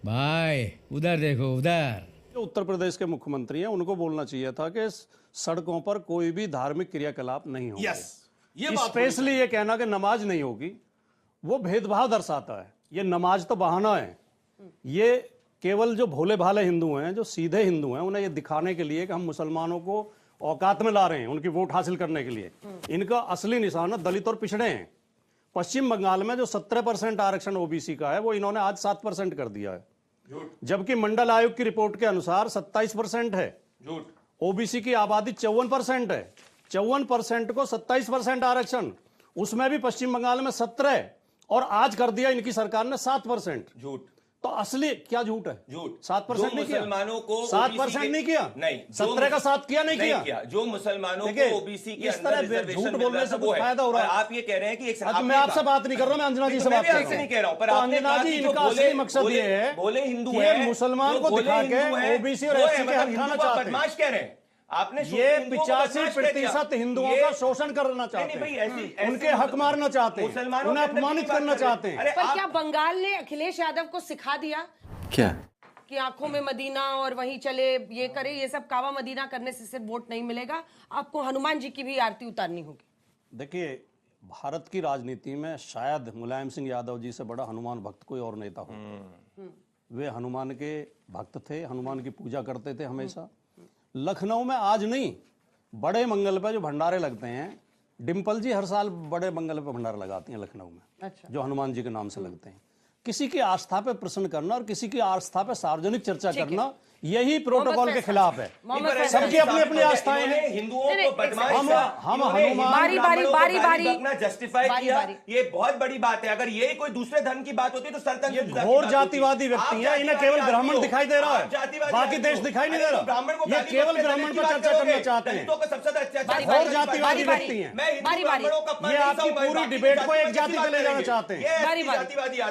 भाई उधर देखो उधर। जो उत्तर प्रदेश के मुख्यमंत्री हैं उनको बोलना चाहिए था कि सड़कों पर कोई भी धार्मिक क्रियाकलाप नहीं होंगे। ये बात स्पेशली ये कहना कि नमाज नहीं होगी वो भेदभाव दर्शाता है। ये नमाज तो बहाना है। ये केवल जो भोले भाले हिंदू हैं, जो सीधे हिंदू हैं, उन्हें ये दिखाने के लिए कि हम मुसलमानों को औकात में ला रहे हैं उनकी वोट हासिल करने के लिए। इनका असली निशाना दलित और पिछड़े हैं। पश्चिम बंगाल में जो 17% आरक्षण ओबीसी का है वो इन्होंने आज 7% कर दिया है, जबकि मंडल आयोग की रिपोर्ट के अनुसार 27% है। ओबीसी की आबादी 54% है। 54% को 27% आरक्षण, उसमें भी पश्चिम बंगाल में 17 और आज कर दिया इनकी सरकार ने 7%। झूठ। तो असली क्या झूठ है? झूठ। 7% नहीं किया, मुसलमानों को 7% नहीं किया, नहीं 17 का 7 किया, नहीं किया। जो मुसलमानों को ओबीसी के इस तरह झूठ बोलने से कुछ फायदा हो रहा है। आप ये कह रहे हैं कि मैं आपसे बात नहीं कर रहा, मैं अंजना जी से बात कर रहा हूं। नहीं कह रहा हूं, पर अंजना जी इनका असली मकसद ये है बोले हिंदू कि मुसलमान को दिखा के ओबीसी और एससी के हक खाना चाहते हैं। बदमाश कह रहे हैं आपने। ये 85% हिंदुओं का शोषण करना चाहते हैं, उनके हक मारना चाहते हैं, उन्हें अपमानित करना चाहते हैं। पर क्या बंगाल ने अखिलेश यादव को सिखा दिया क्या कि आंखों में मदीना और वहीं चले, ये करे, ये सब कावा मदीना करने से सिर्फ वोट नहीं मिलेगा, आपको हनुमान जी की भी आरती उतारनी होगी? देखिए, भारत की राजनीति में शायद मुलायम सिंह यादव जी से बड़ा हनुमान भक्त कोई और नेता हो। वे हनुमान के भक्त थे, हनुमान की पूजा करते थे हमेशा। लखनऊ में आज नहीं, बड़े मंगल पे जो भंडारे लगते हैं, डिम्पल जी हर साल बड़े मंगल पे भंडारा लगाती हैं लखनऊ में। अच्छा। जो हनुमान जी के नाम से लगते हैं। किसी की आस्था पे प्रश्न करना और किसी की आस्था पे सार्वजनिक चर्चा करना, यही प्रोटोकॉल के खिलाफ है। सबकी अपनी अपनी आस्थाएं हैं। हिंदुओं को बदमाश हम हनुमान अपना जस्टिफाई किया, ये बहुत बड़ी बात है। अगर ये कोई दूसरे धर्म की बात होती तो सरतन ये घोर जातिवादी व्यक्ति हैं, इन्हें केवल ब्राह्मण दिखाई दे रहा है, बाकी देश दिखाई नहीं दे रहा। ये केवल ब्राह्मण पर चर्चा करना चाहते हैं, घोर जातिवादी व्यक्ति हैं। ये आपकी पूरी डिबेट को एक जाति पे ले जाना चाहते हैं।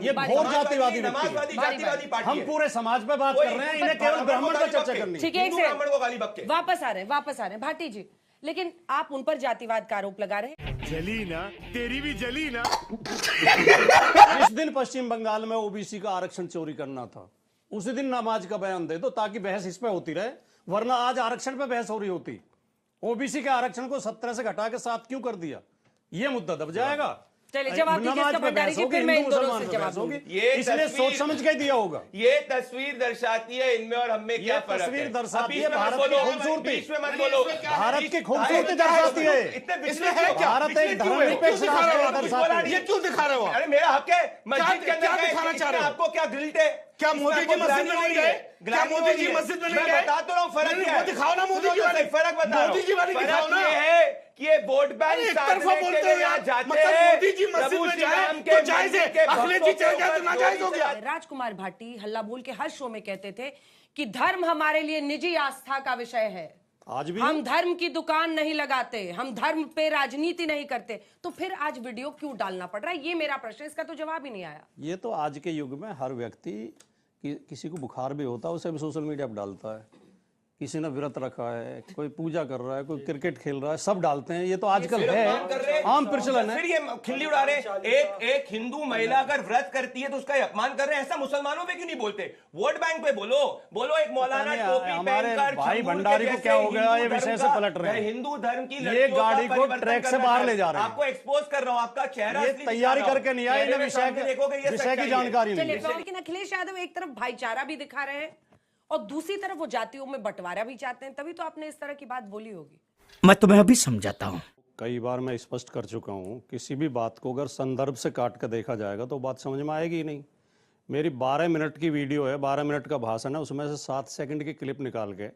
ये घोर जातिवादी व्यक्ति हैं। हम पूरे समाज पे बात कर रहे हैं, इन्हें केवल ब्राह्मण पर चर्चा करनी है। ठीक है, वापस आ रहे हैं भाटी जी, लेकिन आप उन पर जातिवाद का आरोप लगा रहे हैं। जली ना, तेरी भी जली ना। जिस दिन पश्चिम बंगाल में ओबीसी का आरक्षण चोरी करना था, उसी दिन नमाज का बयान दे दो ताकि बहस इस पे होती रहे, वरना आज आरक्षण पे बहस हो रही होती। ओबीसी के आरक्षण को 17 से घटा के 7 क्यों कर दिया, ये मुद्दा दब जाएगा। चलिए, जवाब दीजिए इसका भंडारी जी, फिर मैं इन दोनों से जवाब दूंगी। इसलिए सोच समझ के दिया होगा। ये तस्वीर दर्शाती है इनमें और हमें क्या फर्क है। तस्वीर दर्शाती है भारत की खूबसूरती, मत बोलो। भारत की खूबसूरती दर्शाती है। इसमें है क्या? भारत एक धर्मनिरपेक्ष राष्ट्र दर्शाती है। ये क्यों दिखा रहे हो? अरे मेरा हक है, मस्जिद के अंदर क्या दिखाना चाह रहे हो? आपको क्या गिल्ट है? क्या मोदी जी मस्जिद में नहीं गए? क्या मोदी जी मस्जिद में नहीं गए? बता तो रहा हूँ फर्क क्या है। दिखाओ ना मोदी जी वाली, फर्क बता। मोदी जी वाली दिखाओ ना। ये है कि ये वोट बैंक एक तरफा बोलते हो यार, जाते मतलब हैं, मोदी जी मस्जिद में जाए तो जायज है, अखिलेश जी चले जाए तो नाजायज हो गया। राजकुमार भाटी हल्ला बोल के हर शो में कहते थे कि धर्म हमारे लिए निजी आस्था का विषय है, आज भी हम धर्म की दुकान नहीं लगाते, हम धर्म पे राजनीति नहीं करते। तो फिर आज वीडियो क्यों डालना पड़ रहा है, ये मेरा प्रश्न, इसका तो जवाब ही नहीं आया। ये तो आज के युग में हर व्यक्ति किसी को बुखार भी होता है उसे भी सोशल मीडिया पर डालता है। किसी ने व्रत रखा है, कोई पूजा कर रहा है, कोई क्रिकेट खेल रहा है, सब डालते हैं। ये तो आजकल है, आम प्रचलन है। फिर ये खिल्ली उड़ा रहे हैं। एक हिंदू महिला अगर व्रत करती है तो उसका अपमान कर रहे हैं। ऐसा मुसलमानों पे क्यों नहीं बोलते? वोट बैंक पे बोलो। एक मौलाना टोपी हमारे पहनकर भाई भंडारी को क्या हो गया, ये विषय से पलट रहे हैं। हिंदू धर्म की ये गाड़ी को ट्रैक से बाहर ले जा रहे हैं। आपको एक्सपोज कर रहा हूँ, आपका चेहरा ये तैयारी करके नहीं आए, विषय की जानकारी नहीं है। लेकिन अखिलेश यादव एक तरफ भाईचारा भी दिखा रहे हैं और दूसरी तरफ वो जातियों में बंटवारा भी चाहते हैं, तभी तो आपने इस तरह की बात बोली होगी। मैं तुम्हें अभी समझाता हूँ। कई बार मैं स्पष्ट कर चुका हूँ, किसी भी बात को अगर संदर्भ से काट कर देखा जाएगा तो बात समझ में आएगी ही नहीं। मेरी 12 मिनट की वीडियो है, 12 मिनट का भाषण है, उसमें से 7 सेकंड की क्लिप निकाल के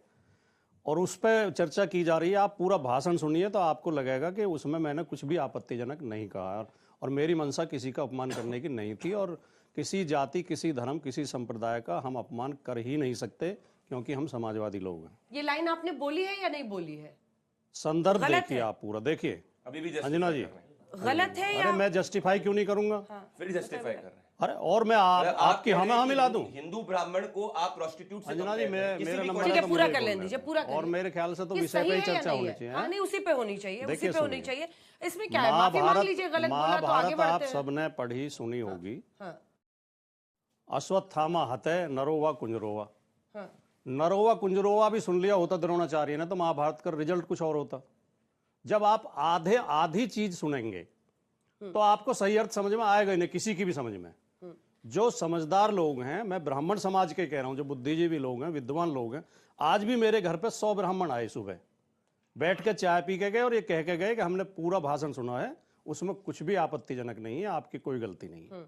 और उस पर चर्चा की जा रही है। आप पूरा भाषण सुनिए तो आपको लगेगा कि उसमें मैंने कुछ भी आपत्तिजनक नहीं कहा और मेरी मंशा किसी का अपमान करने की नहीं थी। और किसी जाति, किसी धर्म, किसी संप्रदाय का हम अपमान कर ही नहीं सकते क्योंकि हम समाजवादी लोग हैं। ये लाइन आपने बोली है या नहीं बोली है? संदर्भ देखिए, आप पूरा देखिए। अभी भी अंजना जी गलत है या? अरे मैं जस्टिफाई क्यों नहीं करूंगा? फिर जस्टिफाई कर रहे हैं। अरे और मैं आपकी हाँ मिला दूं? हिंदू ब्राह्मण को आप प्रोस्टिट्यूट से अंजना जी, मेरा नंबर ठीक है, पूरा कर लेने दीजिए, पूरा कर और मेरे ख्याल से तो विषय पे ही चर्चा होनी चाहिए। हाँ, नहीं उसी पे होनी चाहिए, उसी पे होनी चाहिए। इसमें क्या है, महाभारत माफी मांग लीजिए, गलत बोला तो आगे बढ़ते आप हैं। सबने पढ़ी सुनी होगी। अश्वत्थामा हतय नरोवा कुंजरोवा। हाँ। नरोवा कुंजरोवा भी सुन लिया होता द्रोणाचार्य ने तो महाभारत का रिजल्ट कुछ और होता। जब आप आधी चीज सुनेंगे तो आपको सही अर्थ समझ में आएगा ही नहीं, किसी की भी समझ में। जो समझदार लोग हैं, मैं ब्राह्मण समाज के कह रहा हूं, जो बुद्धिजीवी लोग हैं, विद्वान लोग हैं, आज भी मेरे घर पे 100 ब्राह्मण आए सुबह, बैठ के चाय पी के गए और ये कह के गए कि हमने पूरा भाषण सुना है, उसमें कुछ भी आपत्तिजनक नहीं है, आपकी कोई गलती नहीं है।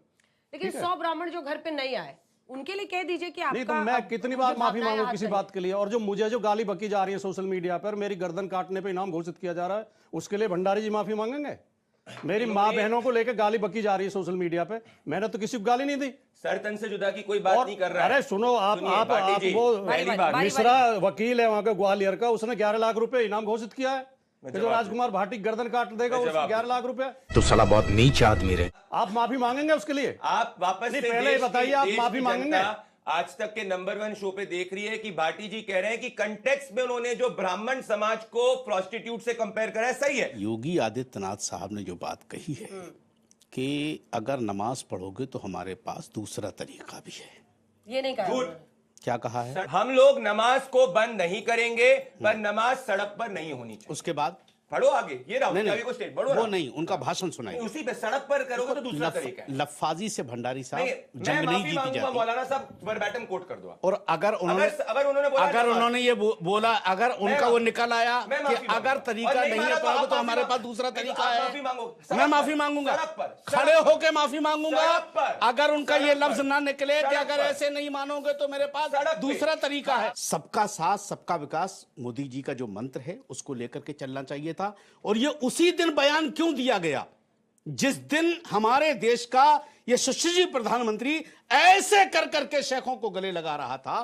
लेकिन 100 ब्राह्मण जो घर पे नहीं आए उनके लिए कह दीजिए कि नहीं तो आपका मैं कितनी बार माफी मांगू किसी करिए। बात के लिए। और जो मुझे जो गाली बकी जा रही है सोशल मीडिया पर, मेरी गर्दन काटने पे इनाम घोषित किया जा रहा है, उसके लिए भंडारी जी माफी मांगेंगे? मेरी माँ बहनों को लेकर गाली बकी जा रही है सोशल मीडिया पे, मैंने तो किसी को गाली नहीं दी। सर तन से जुदा की कोई बात और नहीं कर रहा है। अरे सुनो, आप भाटी जी, वो पहली बात मिश्रा वकील है वहां के ग्वालियर का, उसने 11 लाख रुपए इनाम घोषित किया है कि जो राजकुमार भाटी गर्दन काट देगा उसको 11 लाख रुपए। तो साला बहुत नीच आदमी रहे। आप माफी मांगेंगे उसके लिए? आप वापस नहीं, से पहले देश बताइए, की- आप देश माफी की मांगेंगे? जनता आज तक के नंबर 1 शो पे देख रही है कि भाटी जी कह रहे हैं कि कंटेक्स्ट में उन्होंने जो ब्राह्मण समाज को प्रोस्टिट्यूट से कंपेयर करा है सही है। योगी आदित्यनाथ साहब ने जो बात कही है कि अगर नमाज पढ़ोगे तो हमारे पास दूसरा तरीका भी है। ये नहीं कहा झूठ। उन्होंने। क्या कहा है? हम लोग नमाज को बंद नहीं करेंगे, पर नमाज सड़क पर नहीं होनी चाहिए। उसके बाद पढ़ो आगे, ये राहुल नहीं, गांधी को स्टेट पढ़ो वो ना। नहीं, उनका भाषण सुनाइए। उसी पे सड़क पर करोगे तो दूसरा तरीका है। लफाजी से भंडारी साहब नहीं, मैं जंग नहीं माफी जीती मांगूंगा जाती। मौलाना साहब, वर्बैटम कोट कर दो आप। और अगर उन्होंने अगर उन्होंने बोला अगर नमाज- उन्होंने ये बोला, अगर उनका वो निकल आया मैं कि माफी अगर मांगूंगा। तरीका और नहीं माना है तो आप तो माफी हमारे मांगो। पास दूसरा नहीं तो तरीका आप है। माफी मांगो। मैं सड़क माफी पर, मांगूंगा, सड़क पर, खड़े सड़क होके माफी मांगूंगा। सड़क पर, अगर उनका ये सड़क लफ्ज पर, ना निकले कि सड़क अगर पर। ऐसे नहीं मानोगे तो मेरे पास सड़क पे। दूसरा तरीका है। सबका साथ सबका विकास मोदी जी का जो मंत्र है उसको लेकर के चलना चाहिए था। और ये उसी दिन बयान क्यों दिया गया जिस दिन हमारे देश का ये सुशील प्रधानमंत्री ऐसे कर करके शेखों को गले लगा रहा था।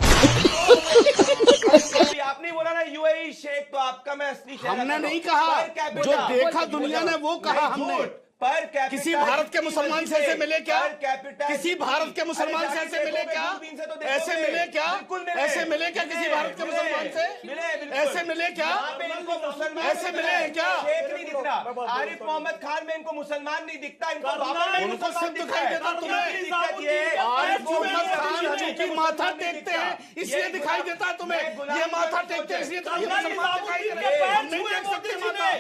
अभी आपने बोला ना यूएई शेख, तो आपका मैं असली शेख हमने आता नहीं हूं। कहा, पर कैपिटा- जो देखा बोल- दुनिया बोल- ने वो कहा नहीं, हमने। झूठ। पर कैपिटा किसी भारत के जितनी मुसलमान से मस्जिदें, ऐसे मिले क्या? पर कैपिटा किसी जितनी- भारत के मुसलमान अरे से जाके ऐसे मिले देखोगे, क्या? दूरबीन से तो देखोगे। ऐसे मिले क्या? बिल्कुल मिले। ऐसे मिले क्या किसी भारत के मुसलमान से? मिले, बिल्कुल। ऐसे मिले क्या? यहाँ पे इनको मुसलमान ऐसे मिले हैं क्या? शेख नहीं दिख रहा। आरिफ मोहम्मद खान में इनको मुसलमान नहीं दिखता, इनको बाबर में उनको मुसलमान सिर्फ दिखता दिखाई है। देता तुम्हें। इनकी दिक्कत ये है, आरिफ इनको मोहम्मद खान मुसलमान चूंकि नहीं माथा दिखता। टेकते हैं इसलिए ये दिखाई गुलाम- देता है तुम्हें। ये गुलाम ये माथा की टेकते हैं इसलिए सोच तुम्हें है। मुसलमान दिखाई दे रहे हैं। हम नहीं देख सकते माथा।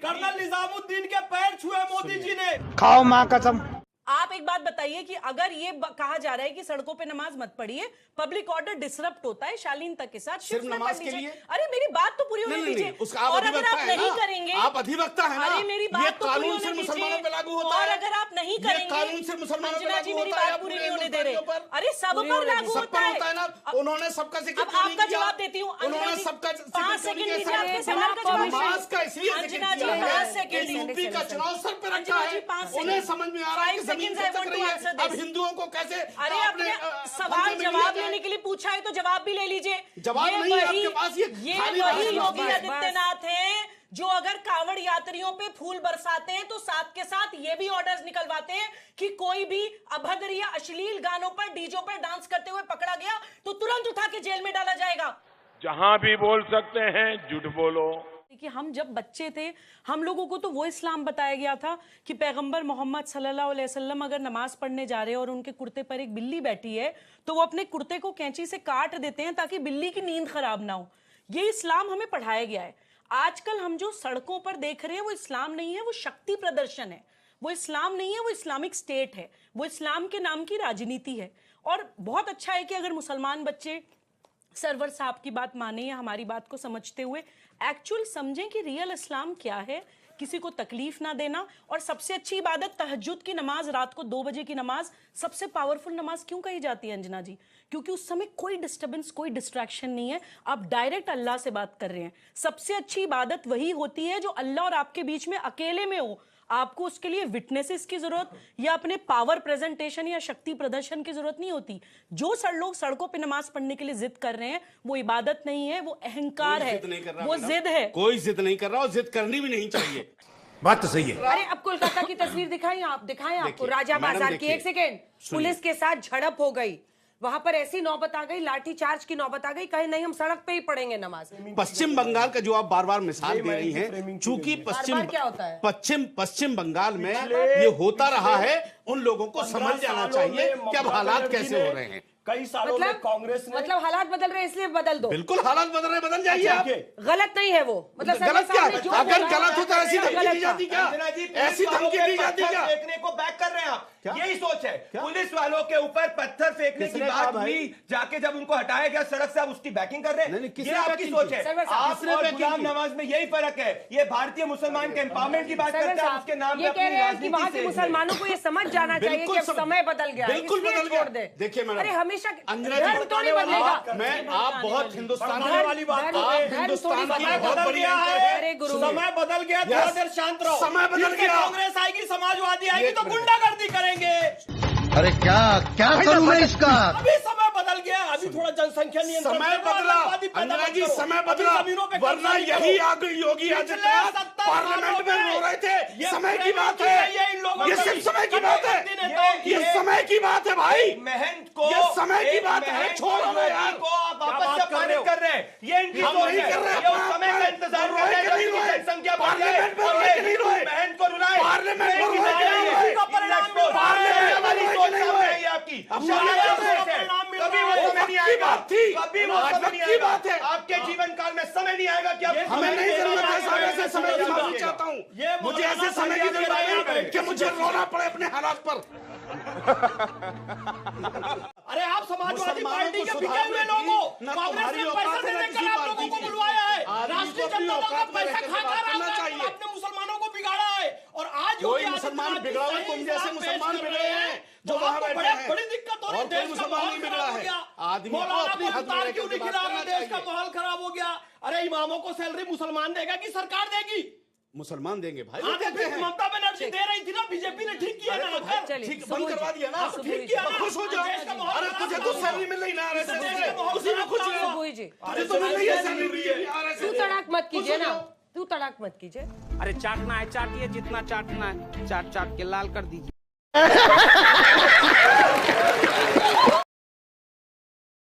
कर्नल निजामुद्दीन के पैर छुए मोदी जी ने। खाओ माँ कसम। आप एक बात बताइए कि अगर ये कहा जा रहा है कि सड़कों पे नमाज मत पढ़िए, पब्लिक ऑर्डर डिसरप्ट होता है शालीनता के साथ, सिर्फ शिफ्ट में नमाज पढ़ के लीजिए। लिए? अरे मेरी बात तो पूरी होने नहीं, नहीं, दीजिए। नहीं, उसका आप और अगर अधिवक्ता आप है नहीं ना? करेंगे, आप अधिवक्ता है ना? अरे मेरी ये बात तो पूरी कानून होने सिर्फ दीजिए। मुसलमानों पे लागू होता और है। अगर आप नहीं ये करेंगे, कानून सिर्फ मुसलमानों पे अंजना जी लागू मेरी होता है बात या पूरी पूरे नहीं होने दे रहे। हिंदुस्तानियों पर? अरे सब पूरी पर होने लागू सब होता पर होता है है। ना? उन्होंने सबका जिक्र अब क्यों नहीं आपका किया? जवाब देती हूँ। उन्होंने सबका जिक्र 5 क्यों सेकंड नहीं दीजिए किया? आपके सवाल का जवाब नमाज का इसलिए जिक्र अंजना जी किया 5 है सेकंड कि यूपी का चुनाव सर पे रखा अंजना जी, है। 5 सेकंड। उन्हें समझ में आ रहा है कि 5 जमीन seconds I खिसक want रही to है। answer अब this. हिंदुओं को कैसे अरे आपने आपने सवाल बंदे में जवाब लिया लेने के लिए पूछा है तो जवाब भी ले लीजिए। जवाब ये नहीं है वही- आपके पास, ये खाली वही भाषण योगी है। आदित्यनाथ हैं जो अगर कांवड़ यात्रियों पे फूल बरसाते हैं तो साथ के साथ ये भी ऑर्डर्स निकलवाते हैं कि कोई भी अभद्र या अश्लील गानों पर डीजो पर डांस करते हुए पकड़ा गया तो तुरंत उठा के जेल में डाला जाएगा। जहां भी बोल सकते हैं झूठ बोलो। कि हम जब बच्चे थे हम लोगों को तो वो इस्लाम बताया गया था कि पैगंबर मोहम्मद सल्लल्लाहु अलैहि वसल्लम अगर नमाज पढ़ने जा रहे हैं और उनके कुर्ते पर एक बिल्ली बैठी है तो वो अपने कुर्ते को कैंची से काट देते हैं ताकि बिल्ली की नींद खराब ना हो। ये इस्लाम हमें पढ़ाया गया है। आजकल हम जो सड़कों पर देख रहे हैं वो इस्लाम नहीं है, वो शक्ति प्रदर्शन है। वो इस्लाम नहीं है, वो इस्लामिक स्टेट है। वो इस्लाम के नाम की राजनीति है। और बहुत अच्छा है कि अगर मुसलमान बच्चे सरवर साहब की बात माने या हमारी बात को समझते हुए एक्चुअल समझें कि रियल इस्लाम क्या है, किसी को तकलीफ ना देना। और सबसे अच्छी इबादत तहज्जुद की नमाज, रात को 2 बजे की नमाज सबसे पावरफुल नमाज क्यों कही जाती है अंजना जी? क्योंकि उस समय कोई डिस्टर्बेंस, कोई डिस्ट्रैक्शन नहीं है, आप डायरेक्ट अल्लाह से बात कर रहे हैं। सबसे अच्छी इबादत वही होती है जो अल्लाह और आपके बीच में अकेले में हो। आपको उसके लिए विटनेसेस की जरूरत या अपने पावर प्रेजेंटेशन या शक्ति प्रदर्शन की जरूरत नहीं होती। जो लोग सड़कों पे नमाज पढ़ने के लिए जिद कर रहे हैं वो इबादत नहीं है, वो अहंकार है, वो जिद है। कोई जिद नहीं कर रहा और जिद करनी भी नहीं चाहिए। बात तो सही है। अरे अब कोलकाता की तस्वीर दिखाई, आप दिखाएं आपको देखिए, राजा मैडम बाजार की। देखिए, 1 सेकेंड, पुलिस के साथ झड़प हो गई। वहां पर ऐसी नौबत आ गई, लाठी चार्ज की नौबत आ गई, कहे नहीं हम सड़क पे ही पढ़ेंगे नमाज। पश्चिम बंगाल का जो आप बार बार मिसाल दे रही हैं, चूंकि बार-बार क्या होता है? पश्चिम बंगाल में ये होता रहा है, उन लोगों को समझ जाना चाहिए कि अब हालात कैसे हो रहे हैं। कई सालों में कांग्रेस ने मतलब हालात बदल रहे हैं इसलिए बदल दो। बिल्कुल हालात बदल रहे, बदल जाइए आप। गलत नहीं है वो, मतलब गलत क्या? सामने जो अगर बोला गलत होता है ऐसी धमकी गलत दी जाती था। क्या? अंजना जी, ऐसी पुलिस धमकी वालों दी पे जाती पत्थर क्या? फेंकने को बैक कर रहे हैं आप। यही सोच है। पुलिस वालों के ऊपर पत्थर फेंकने की किसने कहा बात भाई? हुई, जाके जब उनको हटाया गया सड़क से, आप उसकी बैकिंग कर रहे हैं। नहीं, किसने ये आपकी बैकिंग सोच की? है। सरवर साहब, आप किसने और बैकिंग गुलाम की? नवाज में यही फर्क है। ये भारतीय मुसलमान के एम्पावरमेंट की बात सरवर करते हैं, साहब, उसके नाम ये पे कह अपनी रहे हैं कि वहां राजनीति के से मुसलमानों को ये समझ जाना चाहिए कि अब बिल्कुल समय बदल गया है, बिल्कुल इसलिए बदल छोड़ गया। दे। देखिए मैडम, अरे हमेशा अंजना जी धर्म तो नहीं बदलेगा। मैं आप बहुत हिंदुस्तान बढ़ाने वाली बात धर्म- कर रहे हैं। धर्म हिंदुस्तान थोड़ी की बदलेगा। बहुत बदल बड़ी गया एंकर है। अरे गुरु। समय बदल गया, थोड़ा देर शांत रहो। समय बदल जिससे गया। कांग्रेस आएगी, समाजवादी आएगी एक तो मिनट। गुंडागर्दी करेंगे। अरे क्या क्या करूं मैं इसका? अभी समय बदल गया, अभी थोड़ा जनसंख्या नियंत्रण समय करो, बदला, आतंकवादी पैदा अंजना मत जी, करो। समय अभी बदला, जमीनों पे वरना कब्जा नहीं यही करो। आगे योगी पिछले आदित्यनाथ 70 पार्लियामेंट में सालों रो रहे थे। ये समय की framing बात की गई है इन लोगों है, ये की। सिर्फ समय की बात है, कट्टरपंथी नेताओं की ये है। समय की बात है भाई। महंत को, ये समय की एक बात है, महंत छोड़ो ना योगी यार। को आप क्या आपस बात में कर रहे पारित हो? कर रहे हैं। ये इनकी हम सोच नहीं है। कर रहे हैं, ये उस समय का इंतजार कर रहे हैं जब इनकी जनसंख्या बढ़ जाए पार्लियामेंट में और रोए ये कि नहीं हिंदू रोए? महंत को रुलाए। पार्लियामेंट में ये रोए कि इनकी नहीं सोच है। रोए? का परिणाम मिल रहा है। पार्लियामेंट वाली रोए कि सोच नहीं सामने रोए? आई है आपकी। अब शायद मुझे वो याद सोच है। परिणाम मिल कभी रहा वो है। समय नहीं वक्त की आएगा। बात थी। कभी वो आज समय वक्त नहीं की आएगा। बात है। आपके जीवन काल में समय नहीं आएगा कि आप हमें नहीं जरूरत है साहब ऐसे समय की माफी चाहता हूँ। ये मुझे ऐसे समय की जरूरत नहीं कि मुझे रोना पड़े अपने हालात पर। अरे आप समाजवादी मुसलमानों पार्टी को के सुधारने बिके हुए की लोगों, न कांग्रेस तुम्हारी ने औकात पैसा है, न देने किसी कर आप पार्टी लोगों को की। बुलवाया है। आदमी राष्ट्रीय को अपनी जनता दल का औकात में पैसा रहकर खा बात खा करना रहा चाहिए। है, आपने मुसलमानों को बिगाड़ा है। और आज कोई योगी मुसलमान आदित्यनाथ बिगड़ा हुआ जिस तुम तरह जैसे इंसाफ मुसलमान पेश कर बिगड़े रहे हैं, जो तो वहां आपको बैठे हैं। बड़ी दिक्कत हो रही है। और कोई देश का मुसलमान माहौल नहीं खराब बिगड़ा हो है। गया। आदमी को मौलाना अपनी को हद में इफ्तार रहकर क्यों नहीं बात खिला करना रहे? देश का चाहिए। माहौल खराब हो गया। अरे इमामों को सैलरी मुसलमान देगा कि सरकार देगी? मुसलमान देंगे भाई। हाँ, तो फिर ममता बनर्जी दे रही थी ना, बीजेपी ने ठीक किया ना। चलिए, ठीक सुबह बंद जी। करवा दिया ना, हाँ, तो सुबह ठीक जी। किया ना, खुश हो जाओ। देश का माहौल अरे तुझे तो सैलरी मिल रही ना RSS देश से, का माहौल उसी में खराब खुश था। रहो। सुबह जी, तुझे तो मिल रही है सैलरी RSS तू से। तड़ाक मत कीजिए खुश हो ना, जाओ। तू तड़ाक मत कीजिए। अरे चाटना है चाटिए, जितना चाटना है चाट चाट के लाल कर दीजिए।